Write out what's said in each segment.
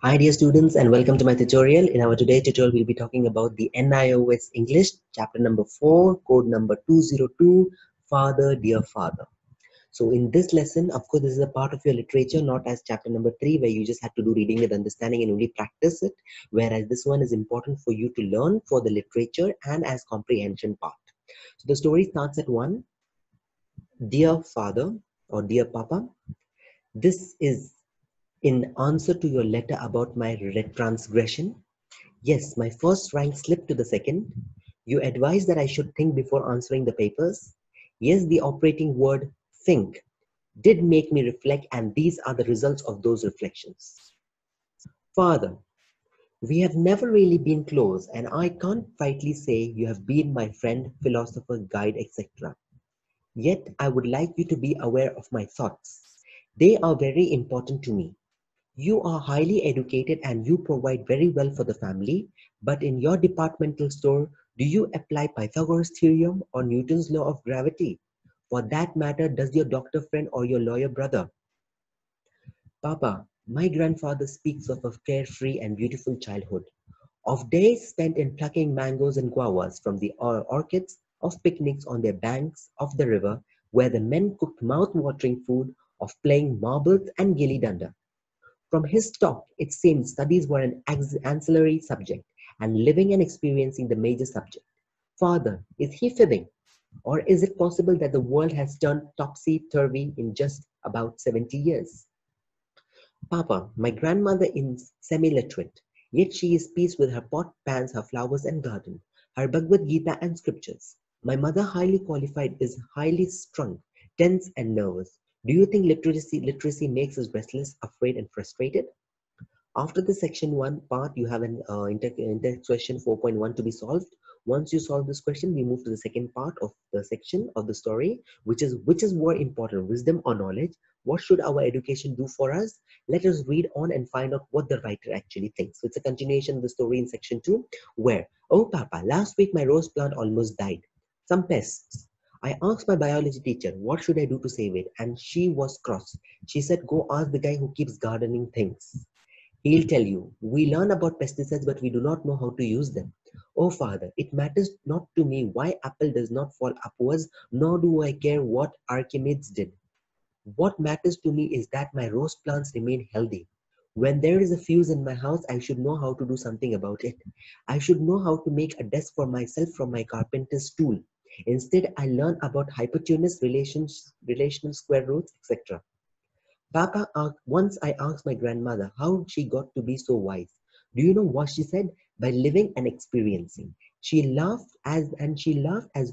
Hi dear students and welcome to my tutorial. In our today's tutorial we'll be talking about the NIOS English chapter number 4 code number 202 Father Dear Father. So in this lesson, of course, this is a part of your literature, not as chapter number 3 where you just have to do reading with understanding and only practice it, whereas this one is important for you to learn for the literature and as comprehension part. So the story starts at 1. Dear Father or Dear Papa, this is in answer to your letter about my transgression. Yes, my first rank slipped to the second. You advised that I should think before answering the papers. Yes, the operating word think did make me reflect, and these are the results of those reflections. Father, we have never really been close, and I can't rightly say you have been my friend, philosopher, guide, etc. Yet I would like you to be aware of my thoughts. They are very important to me. You are highly educated and you provide very well for the family, but in your departmental store, do you apply Pythagoras' theorem or Newton's law of gravity? For that matter, does your doctor friend or your lawyer brother? Papa, my grandfather speaks of a carefree and beautiful childhood, of days spent in plucking mangoes and guavas from the orchards, of picnics on their banks of the river, where the men cooked mouth-watering food, of playing marbles and gilli danda. From his talk, it seemed studies were an ancillary subject, and living and experiencing the major subject. Father, is he fibbing? Or is it possible that the world has turned topsy-turvy in just about 70 years? Papa, my grandmother is semi-literate, yet she is pleased with her pot, pans, her flowers and garden, her Bhagavad Gita and scriptures. My mother, highly qualified, is highly strung, tense and nervous. Do you think literacy makes us restless, afraid and frustrated? After the section 1 part, you have an inter question 4.1 to be solved. Once you solve this question, we move to the second part of the section of the story, which is more important, wisdom or knowledge? What should our education do for us? Let us read on and find out what the writer actually thinks. So it's a continuation of the story in section 2, where, oh Papa, last week my rose plant almost died. Some pests. I asked my biology teacher, what should I do to save it? And she was cross. She said, go ask the guy who keeps gardening things. He'll tell you, we learn about pesticides, but we do not know how to use them. Oh, Father, it matters not to me why apple does not fall upwards, nor do I care what Archimedes did. What matters to me is that my rose plants remain healthy. When there is a fuse in my house, I should know how to do something about it. I should know how to make a desk for myself from my carpenter's tool. Instead, I learn about hypotenuse relations, relational square roots, etc. Once I asked my grandmother how she got to be so wise. Do you know what she said? By living and experiencing. She laughed as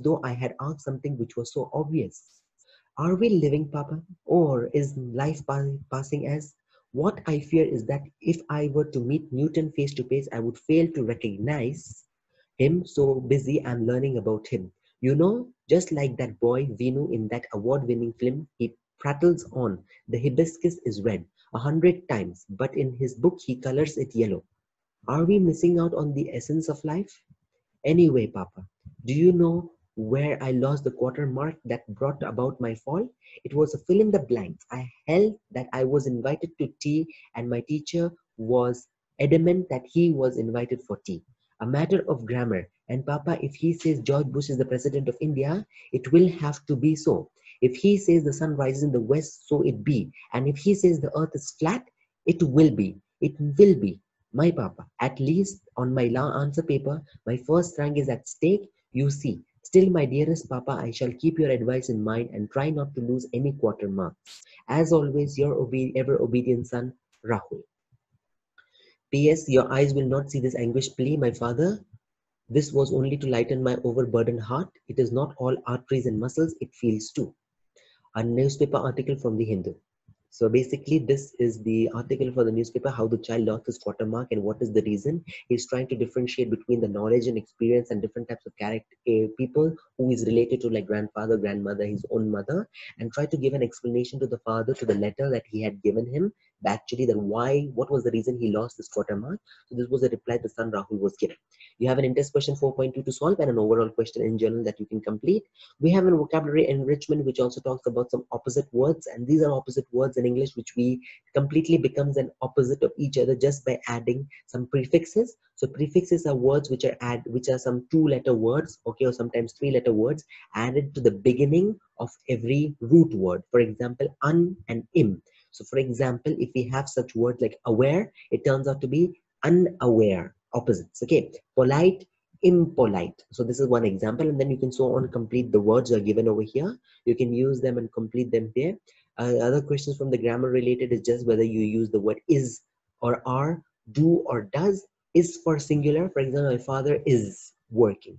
though I had asked something which was so obvious. Are we living, Papa? Or is life passing as? What I fear is that if I were to meet Newton face to face, I would fail to recognize him, so busy I'm learning about him. You know, just like that boy Vinu in that award-winning film, he prattles on. The hibiscus is red 100 times, but in his book he colors it yellow. Are we missing out on the essence of life? Anyway, Papa, do you know where I lost the quarter mark that brought about my fall? It was a fill in the blanks. I held that I was invited to tea, and my teacher was adamant that he was invited for tea. A matter of grammar. And Papa, if he says George Bush is the president of India, it will have to be so. If he says the sun rises in the west, so it be. And if he says the earth is flat, it will be. It will be. My Papa, at least on my answer paper, my first rank is at stake, you see. Still, my dearest Papa, I shall keep your advice in mind and try not to lose any quarter marks. As always, your ever obedient son, Rahul. P.S. Your eyes will not see this anguished plea, my father. This was only to lighten my overburdened heart. It is not all arteries and muscles, it feels too. A newspaper article from the Hindu. So basically, this is the article for the newspaper, how the child lost his quarter mark and what is the reason. He's trying to differentiate between the knowledge and experience and different types of character people who is related to like grandfather, grandmother, his own mother, and try to give an explanation to the father to the letter that he had given him but actually then why, what was the reason he lost this quarter mark. So this was the reply the son Rahul was given. You have an in-test question 4.2 to solve and an overall question in general that you can complete. We have a vocabulary enrichment which also talks about some opposite words, and these are opposite words in English which we completely becomes an opposite of each other just by adding some prefixes. So prefixes are words which are some 2-letter words, okay, or sometimes 3-letter words added to the beginning of every root word. For example, un and im. So for example, if we have such words like aware, it turns out to be unaware, opposites. Okay, polite, impolite. So this is one example, and then you can so on complete the words are given over here. You can use them and complete them here. Other questions from the grammar related is just whether you use the word is or are, do or does. Is for singular, for example, my father is working.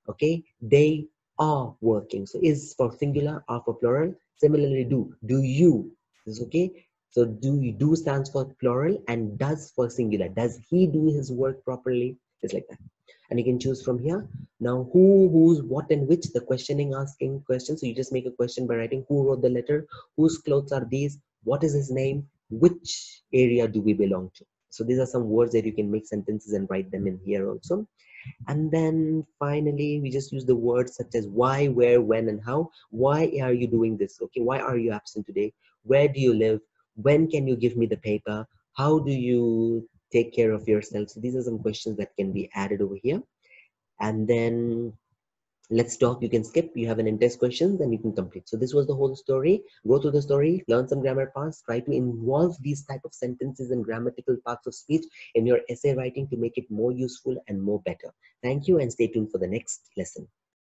Okay, they are working. So is for singular, are for plural. Similarly, do you, is okay. So do stands for plural and does for singular. Does he do his work properly? It's like that. And you can choose from here. Now who, whose, what and which, the questioning asking questions. So you just make a question by writing who wrote the letter, whose clothes are these, what is his name, which area do we belong to. So these are some words that you can make sentences and write them in here also. And then finally we just use the words such as why, where, when and how. Why are you doing this? Okay, why are you absent today? Where do you live? When can you give me the paper? How do you take care of yourself? So these are some questions that can be added over here. And then let's talk, you can skip, you have an in-test questions and you can complete. So this was the whole story. Go through the story, learn some grammar parts, try to involve these type of sentences and grammatical parts of speech in your essay writing to make it more useful and more better. Thank you and stay tuned for the next lesson.